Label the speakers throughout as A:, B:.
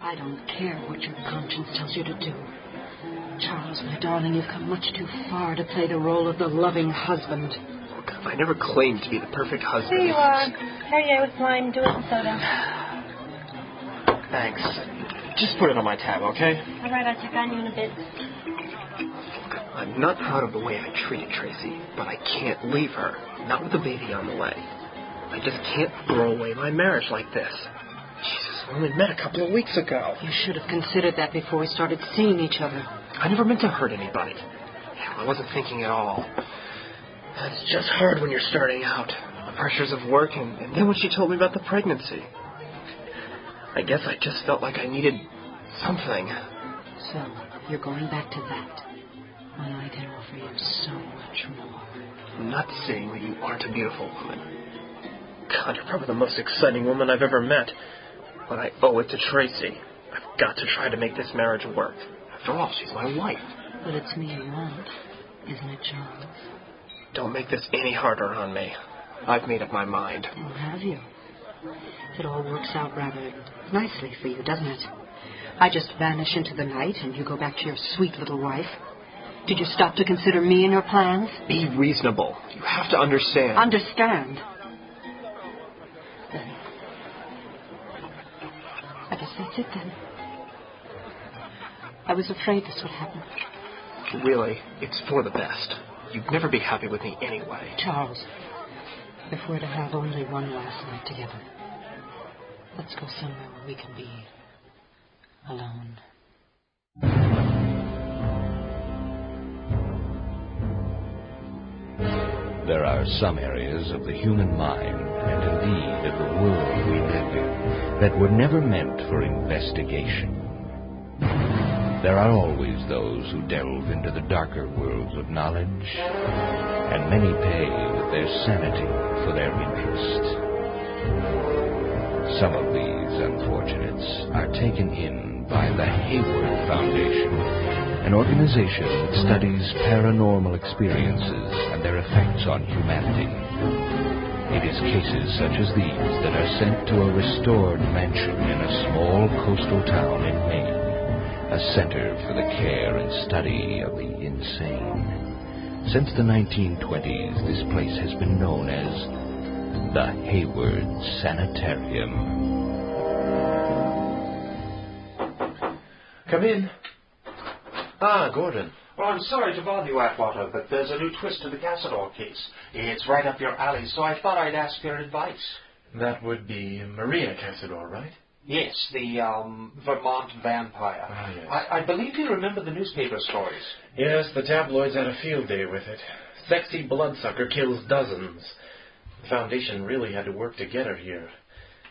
A: I don't care what your conscience tells you to do. Charles, my darling, you've come much too far to play the role of the loving husband.
B: Look, I never claimed to be the perfect husband.
C: Here you are. Perrier with lime. Do it in soda.
B: Thanks. Just put it on my tab, okay?
C: All right, I'll check on you in a bit.
B: Look, I'm not proud of the way I treated Tracy, but I can't leave her. Not with the baby on the way. I just can't throw away my marriage like this. Jesus, we only met a couple of weeks ago.
A: You should have considered that before we started seeing each other.
B: I never meant to hurt anybody. Hell, I wasn't thinking at all. It's just hard when you're starting out. The pressures of work, and then when she told me about the pregnancy. I guess I just felt like I needed something.
A: So, you're going back to that, when I can offer you so much more.
B: I'm not saying that you aren't a beautiful woman. God, you're probably the most exciting woman I've ever met. But I owe it to Tracy. I've got to try to make this marriage work. After all, she's my wife.
A: But it's me you want, isn't it, Charles?
B: Don't make this any harder on me. I've made up my mind.
A: Oh, have you? It all works out rather nicely for you, doesn't it? I just vanish into the night and you go back to your sweet little wife. Did you stop to consider me in your plans?
B: Be reasonable. You have to understand.
A: Understand? Then, I guess that's it then. I was afraid this would happen.
B: Really, it's for the best. You'd never be happy with me anyway.
A: Charles, if we're to have only one last night together, let's go somewhere where we can be alone.
D: There are some areas of the human mind, and indeed of the world we live in, that were never meant for investigation. There are always those who delve into the darker worlds of knowledge, and many pay with their sanity for their interest. Some of these unfortunates are taken in by the Hayward Foundation, an organization that studies paranormal experiences and their effects on humanity. It is cases such as these that are sent to a restored mansion in a small coastal town in Maine, a center for the care and study of the insane. Since the 1920s, this place has been known as the Hayward Sanitarium.
E: Come in. Ah, Gordon.
F: Well, I'm sorry to bother you, Atwater, but there's a new twist to the Cassador case. It's right up your alley, so I thought I'd ask your advice.
E: That would be Maria Cassador, right?
F: Yes, the Vermont vampire.
E: Ah, yes.
F: I believe you remember the newspaper stories.
E: Yes, the tabloids had a field day with it. Sexy bloodsucker kills dozens. The Foundation really had to work to get her here.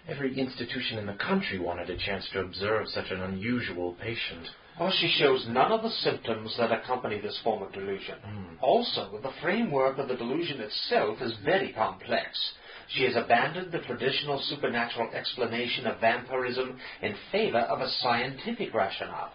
E: Every institution in the country wanted a chance to observe such an unusual patient.
F: Well, she shows none of the symptoms that accompany this form of delusion. Also, the framework of the delusion itself is very complex. She has abandoned the traditional supernatural explanation of vampirism in favor of a scientific rationale.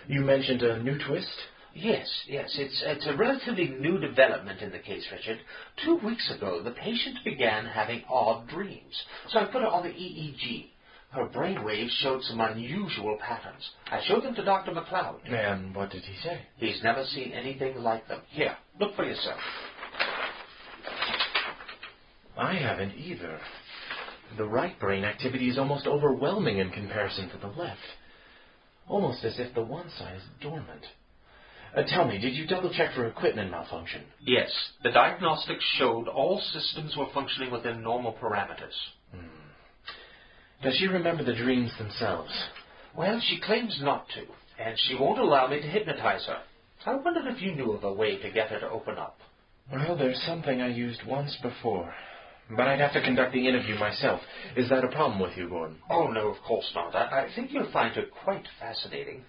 E: You mentioned a new twist?
F: Yes. It's a relatively new development in the case, Richard. 2 weeks ago, the patient began having odd dreams. So I put her on the EEG. Her brainwaves showed some unusual patterns. I showed them to Dr. McLeod.
E: And what did he say?
F: He's never seen anything like them. Here, look for yourself.
E: I haven't either. The right brain activity is almost overwhelming in comparison to the left. Almost as if the one side is dormant. Tell me, did you double-check for equipment malfunction?
F: Yes. The diagnostics showed all systems were functioning within normal parameters.
E: Does she remember the dreams themselves?
F: Well, she claims not to, and she won't allow me to hypnotize her. I wondered if you knew of a way to get her to open up.
E: Well, there's something I used once before. But I'd have to conduct the interview myself. Is that a problem with you, Gordon?
F: Oh, no, of course not. I think you'll find her quite fascinating.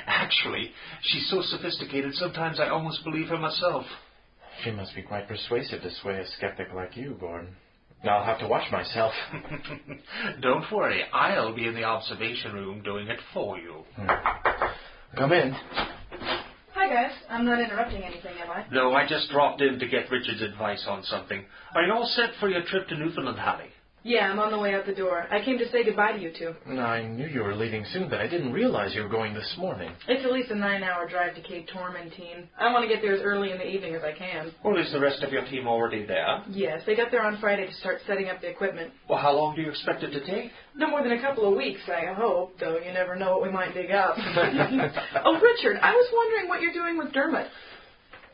F: Actually, she's so sophisticated, sometimes I almost believe her myself.
E: She must be quite persuasive to sway a skeptic like you, Gordon. I'll have to watch myself.
F: Don't worry. I'll be in the observation room doing it for you.
E: Come in.
G: Hi, guys. I'm not interrupting anything, am I?
F: No, I just dropped in to get Richard's advice on something. Are you all set for your trip to Newfoundland, Hallie?
G: Yeah, I'm on the way out the door. I came to say goodbye to you two.
E: I knew you were leaving soon, but I didn't realize you were going this morning.
G: It's at least a 9-hour drive to Cape Tormentine. I want to get there as early in the evening as I can.
F: Well, is the rest of your team already there?
G: Yes, they got there on Friday to start setting up the equipment.
F: Well, how long do you expect it to take?
G: No more than a couple of weeks, I hope, though you never know what we might dig up. Oh, Richard, I was wondering what you're doing with Dermot.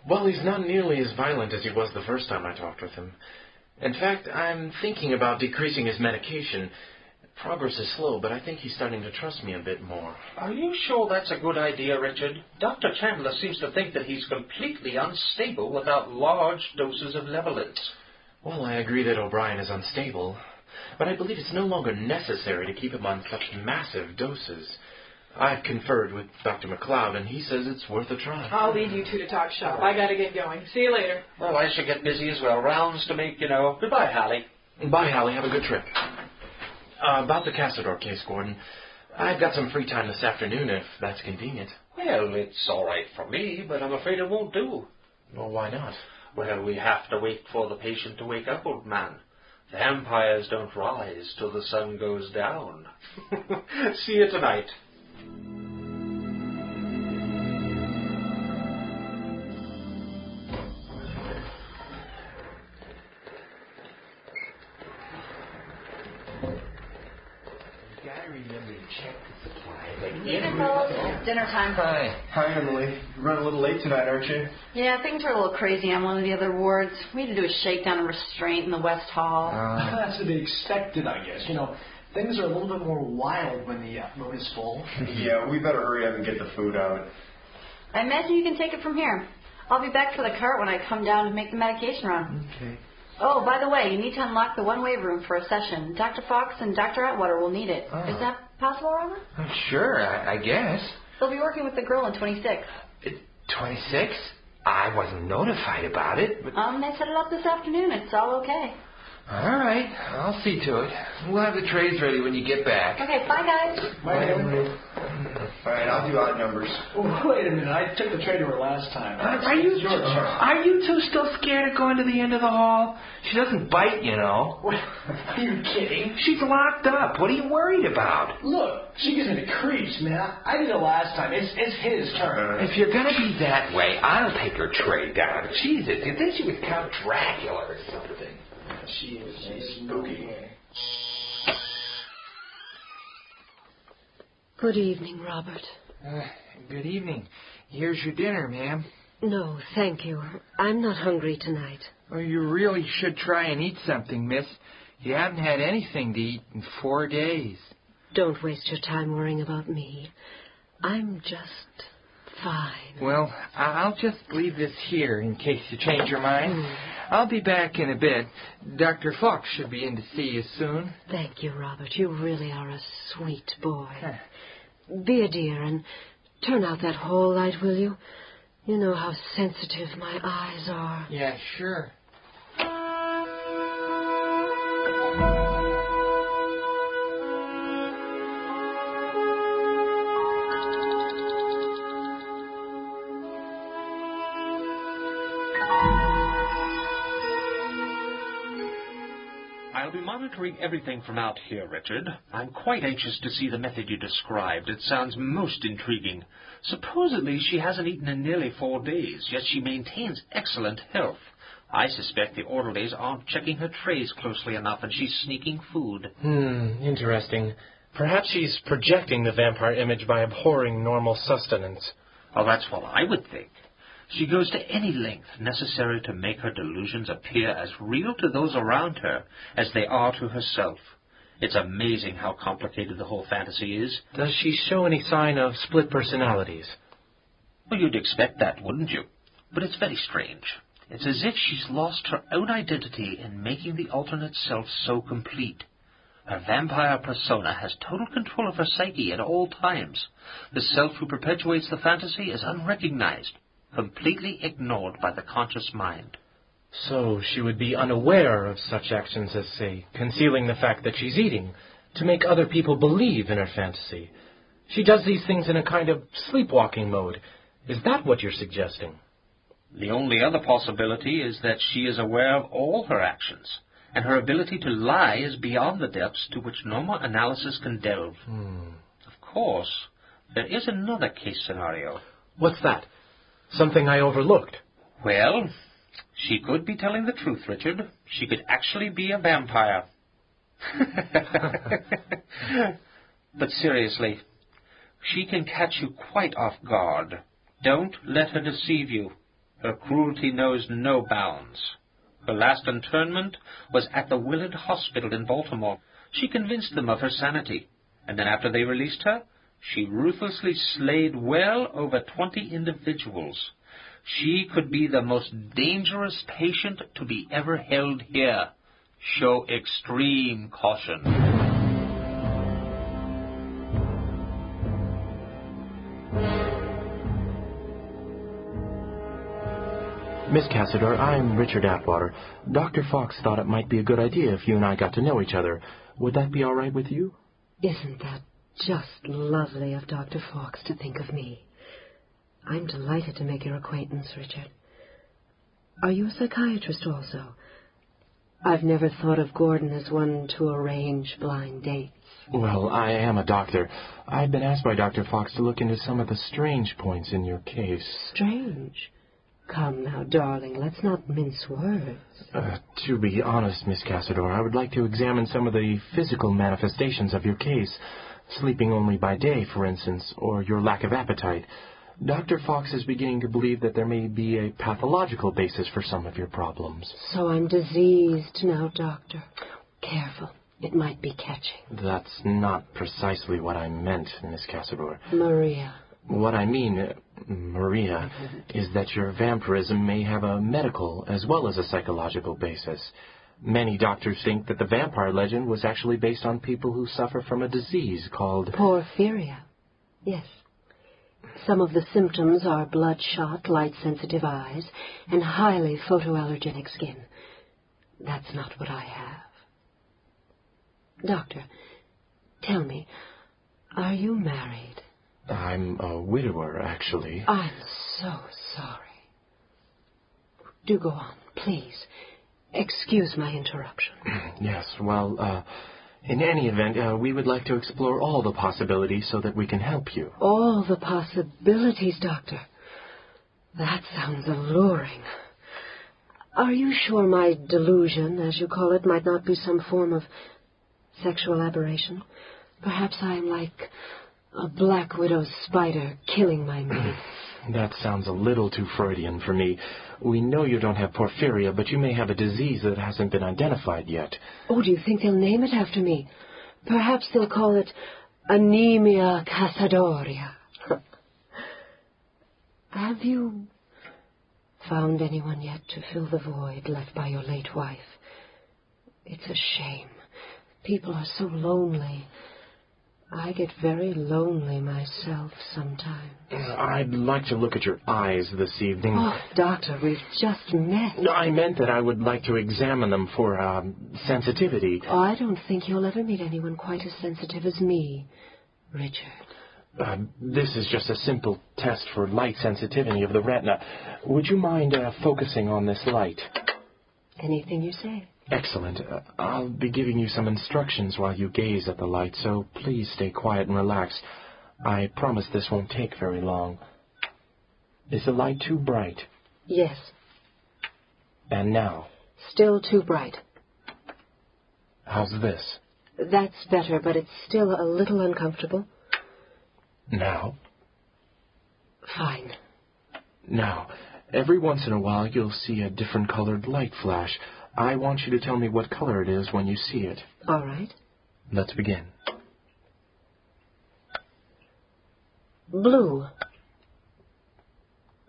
E: Well, he's not nearly as violent as he was the first time I talked with him. In fact, I'm thinking about decreasing his medication. Progress is slow, but I think he's starting to trust me a bit more.
F: Are you sure that's a good idea, Richard? Dr. Chandler seems to think that he's completely unstable without large doses of Levolence.
E: Well, I agree that O'Brien is unstable, but I believe it's no longer necessary to keep him on such massive doses. I've conferred with Dr. McLeod, and he says it's worth a try.
G: I'll leave you two to talk shop. I gotta get going. See you later.
F: Well, I should get busy as well. Rounds to make, you know. Goodbye, Hallie.
E: Bye, Hallie. Have a good trip. About the Cassador case, Gordon. I've got some free time this afternoon, if that's convenient.
F: Well, it's all right for me, but I'm afraid it won't do.
E: Well, why not?
F: Well, we have to wait for the patient to wake up, old man. Vampires don't rise till the sun goes down. See you tonight.
H: Dinner time.
I: Hi, Emily. You're running a little late tonight, aren't you?
H: Yeah, things are a little crazy on one of the other wards. We had to do a shakedown and restraint in the West Hall.
J: That's to be expected, I guess. You know, things are a little bit more wild when the room is full.
I: Yeah, we better hurry up and get the food out.
H: I imagine you can take it from here. I'll be back for the cart when I come down to make the medication run.
I: Okay.
H: Oh, by the way, you need to unlock the one-way room for a session. Dr. Fox and Dr. Atwater will need it. Is that possible, Robert?
K: Sure, I guess.
H: They'll be working with the girl in 26.
K: 26? I wasn't notified about it. But...
H: They set it up this afternoon. It's all okay.
K: All right, I'll see to it. We'll have the trays ready when you get back.
H: Okay, bye, guys.
J: Bye, Emily.
I: All right, I'll do odd numbers.
J: Oh, wait a minute. I took the tray to her last time.
K: Are you two still scared of going to the end of the hall? She doesn't bite, you know.
J: Are you kidding?
K: She's locked up. What are you worried about?
J: Look, she gives me the creeps, man. I did it last time. It's his turn.
K: If you're going to be that way, I'll take her tray down. Jesus, you think she was Count Dracula or something?
J: She is. She's spooky.
A: Good evening, Robert.
K: Good evening. Here's your dinner, ma'am.
A: No, thank you. I'm not hungry tonight.
K: Well, you really should try and eat something, miss. You haven't had anything to eat in 4 days.
A: Don't waste your time worrying about me. I'm just fine.
K: Well, I'll just leave this here in case you change your mind. I'll be back in a bit. Dr. Fox should be in to see you soon.
A: Thank you, Robert. You really are a sweet boy. Be a dear and turn out that hall light, will you? You know how sensitive my eyes are.
K: Yeah, sure.
F: I'll be monitoring everything from out here, Richard. I'm quite anxious to see the method you described. It sounds most intriguing. Supposedly she hasn't eaten in nearly 4 days, yet she maintains excellent health. I suspect the orderlies aren't checking her trays closely enough and she's sneaking food.
B: Interesting. Perhaps she's projecting the vampire image by abhorring normal sustenance.
F: Oh, that's what I would think. She goes to any length necessary to make her delusions appear as real to those around her as they are to herself. It's amazing how complicated the whole fantasy is.
B: Does she show any sign of split personalities?
F: Well, you'd expect that, wouldn't you? But it's very strange. It's as if she's lost her own identity in making the alternate self so complete. Her vampire persona has total control of her psyche at all times. The self who perpetuates the fantasy is unrecognized, completely ignored by the conscious mind.
B: So she would be unaware of such actions as, say, concealing the fact that she's eating, to make other people believe in her fantasy. She does these things in a kind of sleepwalking mode. Is that what you're suggesting?
F: The only other possibility is that she is aware of all her actions, and her ability to lie is beyond the depths to which normal analysis can delve. Of course, there is another case scenario.
B: What's that? Something I overlooked.
F: Well, she could be telling the truth, Richard. She could actually be a vampire. But seriously, she can catch you quite off guard. Don't let her deceive you. Her cruelty knows no bounds. Her last internment was at the Willard Hospital in Baltimore. She convinced them of her sanity, and then after they released her, she ruthlessly slayed well over 20 individuals. She could be the most dangerous patient to be ever held here. Show extreme caution.
E: Miss Cassador, I'm Richard Atwater. Dr. Fox thought it might be a good idea if you and I got to know each other. Would that be all right with you?
A: Isn't that just lovely of Dr. Fox to think of me? I'm delighted to make your acquaintance, Richard. Are you a psychiatrist also? I've never thought of Gordon as one to arrange blind dates.
E: Well, I am a doctor. I've been asked by Dr. Fox to look into some of the strange points in your case.
A: Strange? Come now, darling, let's not mince words.
E: To be honest, Miss Cassador, I would like to examine some of the physical manifestations of your case. Sleeping only by day, for instance, or your lack of appetite. Dr. Fox is beginning to believe that there may be a pathological basis for some of your problems.
A: So I'm diseased now, Doctor. Careful, it might be catching.
E: That's not precisely what I meant, Miss Cassador.
A: Maria.
E: What I mean, Maria, is that your vampirism may have a medical as well as a psychological basis. Many doctors think that the vampire legend was actually based on people who suffer from a disease called...
A: Porphyria. Yes. Some of the symptoms are bloodshot, light-sensitive eyes, and highly photoallergenic skin. That's not what I have. Doctor, tell me, are you married?
E: I'm a widower, actually.
A: I'm so sorry. Do go on, please. Excuse my interruption.
E: Yes, well, in any event, we would like to explore all the possibilities so that we can help you.
A: All the possibilities, Doctor. That sounds alluring. Are you sure my delusion, as you call it, might not be some form of sexual aberration? Perhaps I'm like a black widow spider killing my mates.
E: That sounds a little too Freudian for me. We know you don't have porphyria, but you may have a disease that hasn't been identified yet.
A: Oh, do you think they'll name it after me? Perhaps they'll call it anemia cassadoria. Have you found anyone yet to fill the void left by your late wife? It's a shame. People are so lonely. I get very lonely myself sometimes.
E: I'd like to look at your eyes this evening.
A: Oh, Doctor, we've just met.
E: No, I meant that I would like to examine them for sensitivity.
A: Oh, I don't think you'll ever meet anyone quite as sensitive as me, Richard.
E: This is just a simple test for light sensitivity of the retina. Would you mind focusing on this light?
A: Anything you say.
E: Excellent. I'll be giving you some instructions while you gaze at the light, so please stay quiet and relax. I promise this won't take very long. Is the light too bright?
A: Yes.
E: And now?
A: Still too bright.
E: How's this?
A: That's better, but it's still a little uncomfortable.
E: Now?
A: Fine.
E: Now, every once in a while you'll see a different colored light flash. I want you to tell me what color it is when you see it.
A: All right.
E: Let's begin.
A: Blue.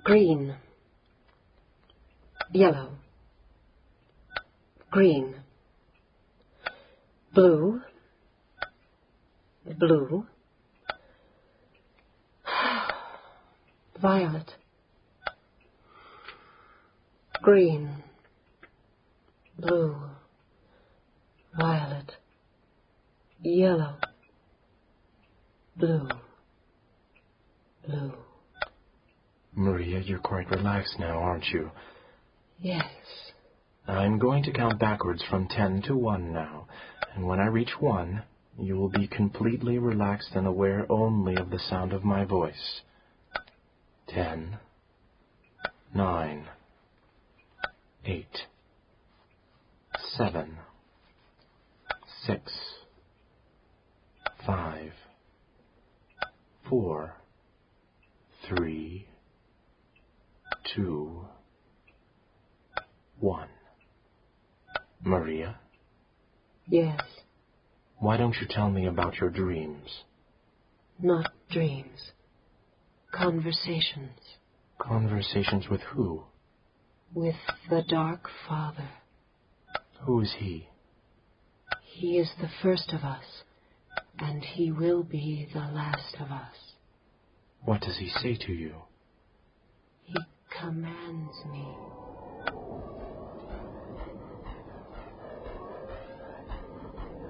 A: Green. Yellow. Green. Blue. Blue. Violet. Green. Blue, violet, yellow, blue, blue.
E: Maria, you're quite relaxed now, aren't you?
A: Yes,
B: I'm going to count backwards from 10 to 1 now, and when I reach 1, you will be completely relaxed and aware only of the sound of my voice. 10, 9, 8, 7, 6, 5, 4, 3, 2, 1. Maria?
A: Yes.
B: Why don't you tell me about your dreams?
A: Not dreams. Conversations.
B: Conversations with who?
A: With the Dark Father.
B: Who is he?
A: He is the first of us, and he will be the last of us.
B: What does he say to you?
A: He commands me.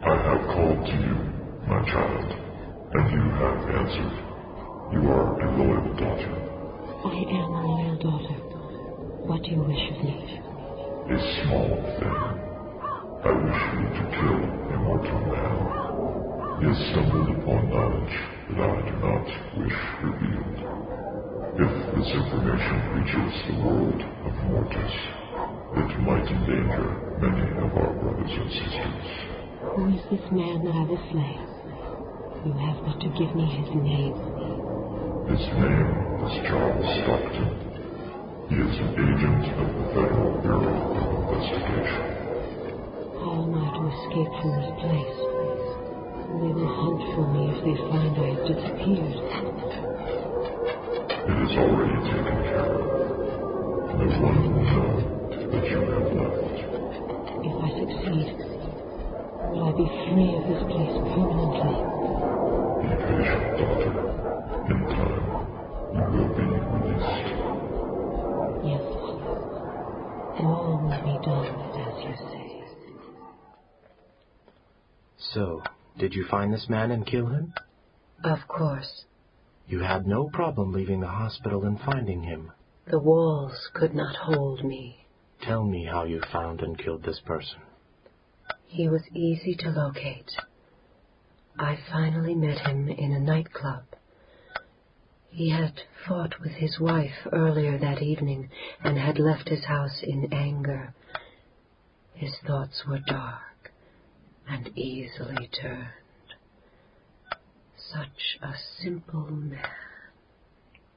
L: I have called to you, my child, and you have answered. You are a loyal daughter.
A: I am a loyal daughter. What do you wish of me?
L: A small thing. I wish you to kill a mortal man. He has stumbled upon knowledge that I do not wish revealed. If this information reaches the world of mortals, it might endanger many of our brothers and sisters.
A: Who is this man that I will slay? You have but to give me his name.
L: His name is Charles Stockton. He is an agent of the Federal Bureau of Investigation.
A: How am I to escape from this place? They will hunt for me if they find I have disappeared.
L: It is already taken care of. No one will know that you have left.
A: If I succeed, will I be free of this place permanently?
L: Be patient, daughter. In time, you will be released.
A: Yes, Father. All will be done as you say.
B: So, did you find this man and kill him?
A: Of course.
B: You had no problem leaving the hospital and finding him.
A: The walls could not hold me.
B: Tell me how you found and killed this person.
A: He was easy to locate. I finally met him in a nightclub. He had fought with his wife earlier that evening and had left his house in anger. His thoughts were dark and easily turned. Such a simple man.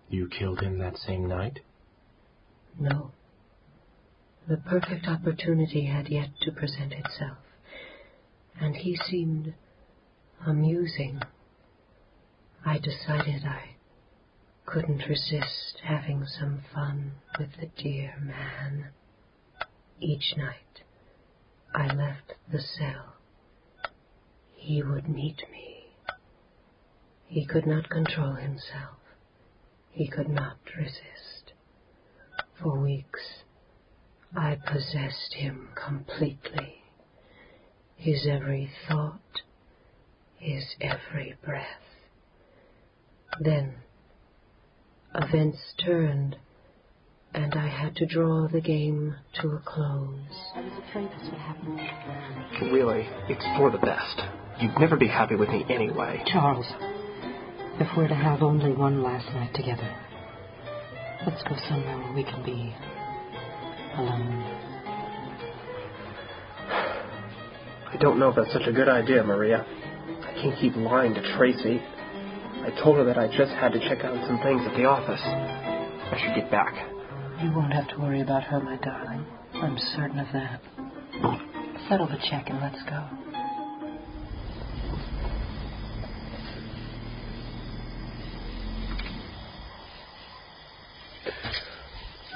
B: You killed him that same night?
A: No. The perfect opportunity had yet to present itself, and he seemed amusing. I decided I couldn't resist having some fun with the dear man. Each night I left the cell. He would meet me. He could not control himself. He could not resist. For weeks I possessed him completely. His every thought, his every breath. Then events turned, and I had to draw the game to a close. I was afraid this would happen.
B: Really, it's for the best. You'd never be happy with me anyway.
A: Charles, if we're to have only one last night together, let's go somewhere where we can be alone.
B: I don't know if that's such a good idea, Maria. I can't keep lying to Tracy. I told her that I just had to check out some things at the office. I should get back.
A: You won't have to worry about her, my darling. I'm certain of that. Settle the check and let's go.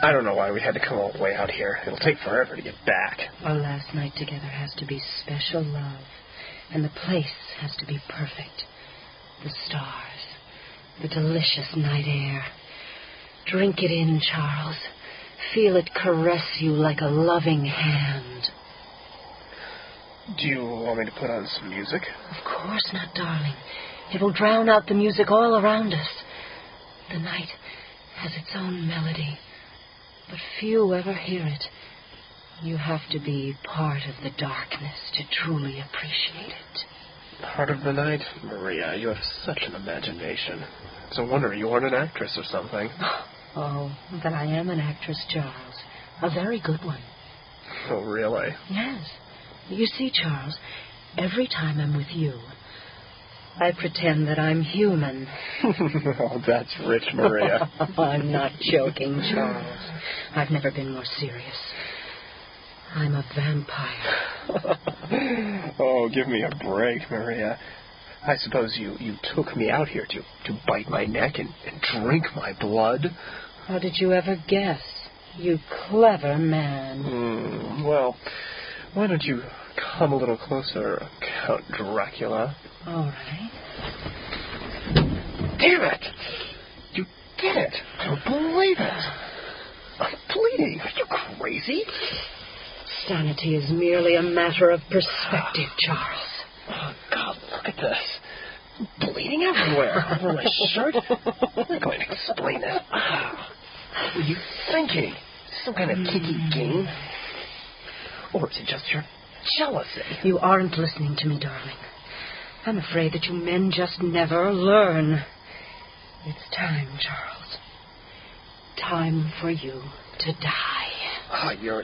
B: I don't know why we had to come all the way out here. It'll take forever to get back.
A: Our last night together has to be special love, and the place has to be perfect. The stars, the delicious night air. Drink it in, Charles. Feel it caress you like a loving hand.
B: Do you want me to put on some music?
A: Of course not, darling. It'll drown out the music all around us. The night has its own melody, but few ever hear it. You have to be part of the darkness to truly appreciate it.
B: Part of the night? Maria, you have such an imagination. It's a wonder you aren't an actress or something.
A: Oh, but I am an actress, Charles. A very good one.
B: Oh, really?
A: Yes. You see, Charles, every time I'm with you, I pretend that I'm human.
B: Oh, that's rich, Maria.
A: I'm not joking, Charles. I've never been more serious. I'm a vampire.
B: Oh, give me a break, Maria. I suppose you took me out here to bite my neck and drink my blood?
A: How did you ever guess? You clever man.
B: Well, why don't you come a little closer, Count Dracula?
A: All right.
B: Damn it! You did it! I don't believe it! I'm bleeding. Are you crazy?
A: Sanity is merely a matter of perspective, Charles.
B: Oh, God, look at this. I'm bleeding everywhere. Over my shirt. I'm going to explain this. What were you thinking? Some kind of kinky game? Or is it just your jealousy?
A: You aren't listening to me, darling. I'm afraid that you men just never learn. It's time, Charles. Time for you to die.
B: Oh, you're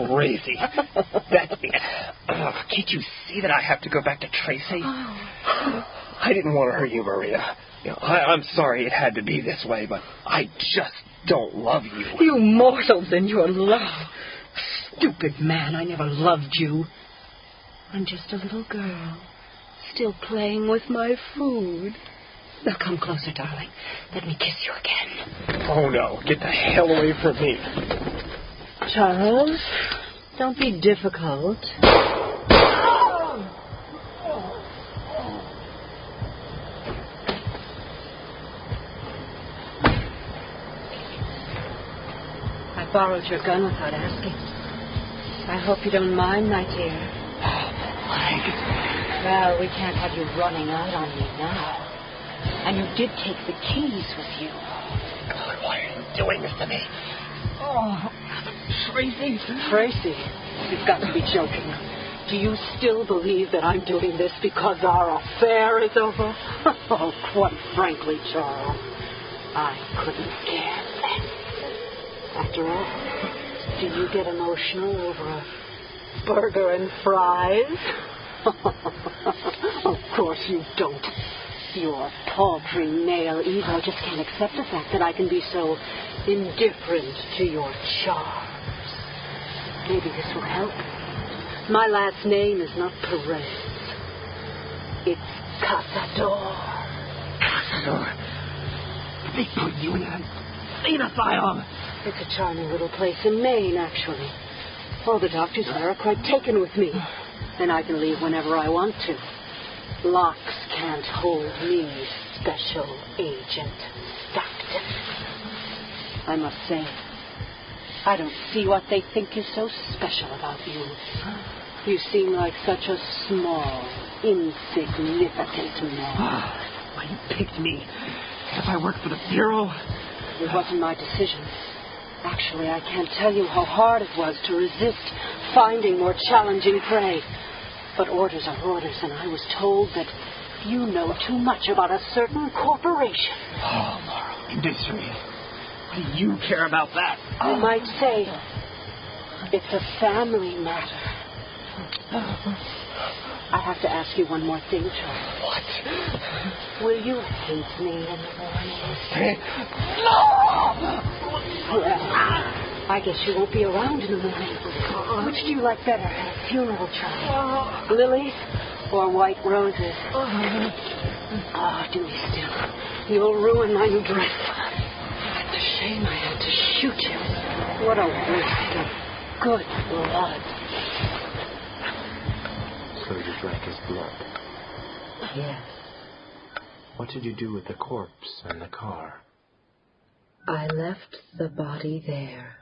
B: crazy. That's it. Can't you see that I have to go back to Tracy? I didn't want to hurt you, Maria. I'm sorry it had to be this way, but I just don't love you.
A: You mortals in your love. Stupid man, I never loved you. I'm just a little girl, still playing with my food. Now come closer, darling. Let me kiss you again.
B: Oh, no. Get the hell away from me.
A: Charles, don't be difficult. I borrowed your gun without asking. I hope you don't mind, my dear. Well, we can't have you running out on me now. And you did take the keys with you.
B: God, why are you doing this to me?
A: Oh, Tracy. Tracy, you've got to be joking. Do you still believe that I'm doing this because our affair is over? Oh, quite frankly, Charles, I couldn't care less. After all, do you get emotional over a burger and fries? Of course you don't. Your paltry male ego just can't accept the fact that I can be so indifferent to your charms. Maybe this will help. My last name is not Perez. It's Cazador.
B: Cazador? They put you in an insane asylum.
A: It's a charming little place in Maine, actually. All the doctors there are quite taken with me. And I can leave whenever I want to. Locks can't hold me, Special Agent Stockton. I must say, I don't see what they think is so special about you. You seem like such a small, insignificant man.
B: Why, you picked me. If I worked for the Bureau...
A: It wasn't my decision. Actually, I can't tell you how hard it was to resist finding more challenging prey. But orders are orders, and I was told that you know too much about a certain corporation.
B: Oh, moral industry. What do you care about that?
A: I might say it's a family matter. I have to ask you one more thing, Charles.
B: What?
A: Will you hate me in the morning?
B: No!
A: Well, I guess you won't be around in the morning. Which do you like better at a funeral, Charles? Lilies or white roses? Oh, do be still. You'll ruin my new dress. It's a shame I had to shoot you. What a waste of good blood.
E: So you drank his blood?
A: Yes.
E: What did you do with the corpse and the car?
A: I left the body there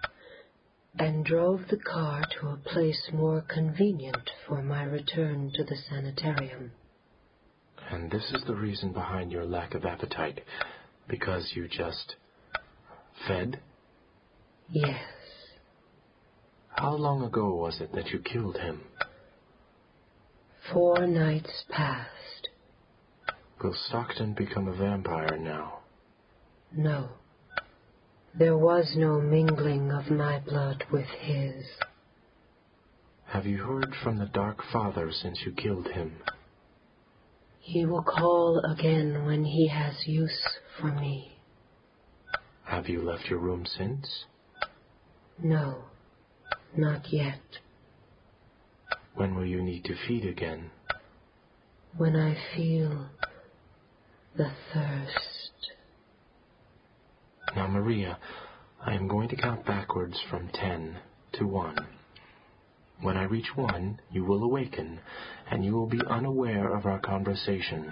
A: and drove the car to a place more convenient for my return to the sanitarium.
E: And this is the reason behind your lack of appetite, because you just fed?
A: Yes.
E: How long ago was it that you killed him?
A: 4 nights past.
E: Will Stockton become a vampire now?
A: No. There was no mingling of my blood with his.
E: Have you heard from the Dark Father since you killed him?
A: He will call again when he has use for me.
E: Have you left your room since?
A: No, not yet.
E: When will you need to feed again?
A: When I feel the thirst.
E: Now, Maria, I am going to count backwards from 10 to 1. When I reach 1, you will awaken, and you will be unaware of our conversation.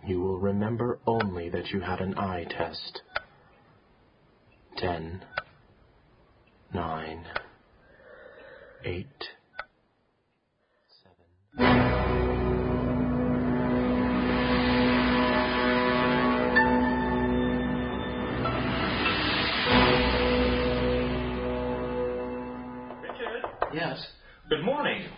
E: You will remember only that you had an eye test. 10, 9, 8, 7... Yes?
F: Good morning.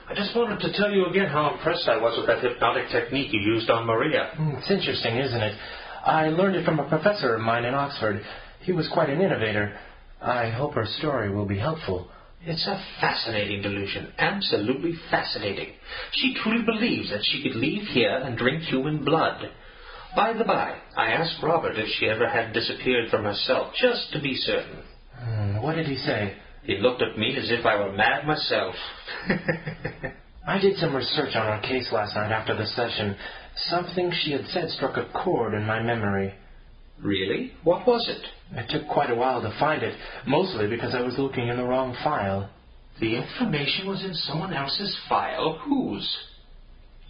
F: I just wanted to tell you again how impressed I was with that hypnotic technique you used on Maria.
E: It's interesting, isn't it? I learned it from a professor of mine in Oxford. He was quite an innovator. I hope her story will be helpful.
F: It's a fascinating delusion. Absolutely fascinating. She truly believes that she could leave here and drink human blood. By the by, I asked Robert if she ever had disappeared from herself, just to be certain.
E: What did he say?
F: He looked at me as if I were mad myself.
E: I did some research on our case last night after the session. Something she had said struck a chord in my memory.
F: Really? What was it?
E: It took quite a while to find it, mostly because I was looking in the wrong file.
F: The information was in someone else's file? Whose?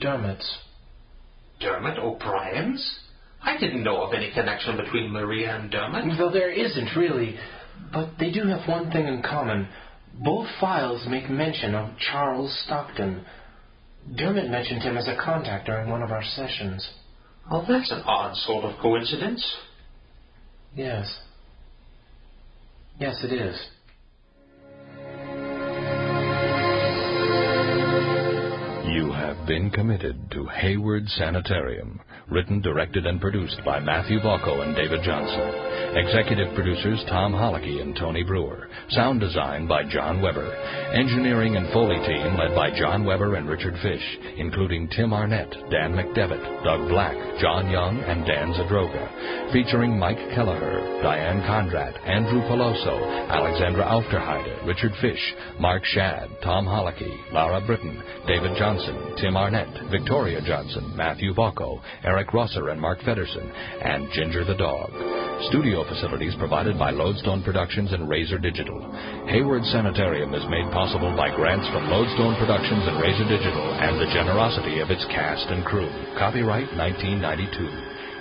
E: Dermot's.
F: Dermot O'Brien's? I didn't know of any connection between Maria and Dermot.
E: Though there isn't, really. But they do have one thing in common. Both files make mention of Charles Stockton. Dermot mentioned him as a contact during one of our sessions.
F: Oh, that's an odd sort of coincidence.
E: Yes. Yes, it is.
D: You have been committed to Hayward Sanitarium. Written, directed, and produced by Matthew Bocco and David Johnson. Executive producers Tom Hollicky and Tony Brewer. Sound design by John Weber. Engineering and Foley team led by John Weber and Richard Fish, including Tim Arnett, Dan McDevitt, Doug Black, John Young, and Dan Zadroga. Featuring Mike Kelleher, Diane Conrad, Andrew Peloso, Alexandra Aufterheide, Richard Fish, Mark Shadd, Tom Hollicky, Laura Britton, David Johnson, Tim Arnett, Victoria Johnson, Matthew Bocco, Eric Rosser and Mark Fedderson, and Ginger the Dog. Studio facilities provided by Lodestone Productions and Razor Digital. Hayward Sanitarium is made possible by grants from Lodestone Productions and Razor Digital and the generosity of its cast and crew. Copyright 1992.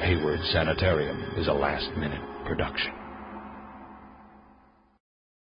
D: Hayward Sanitarium is a last-minute production.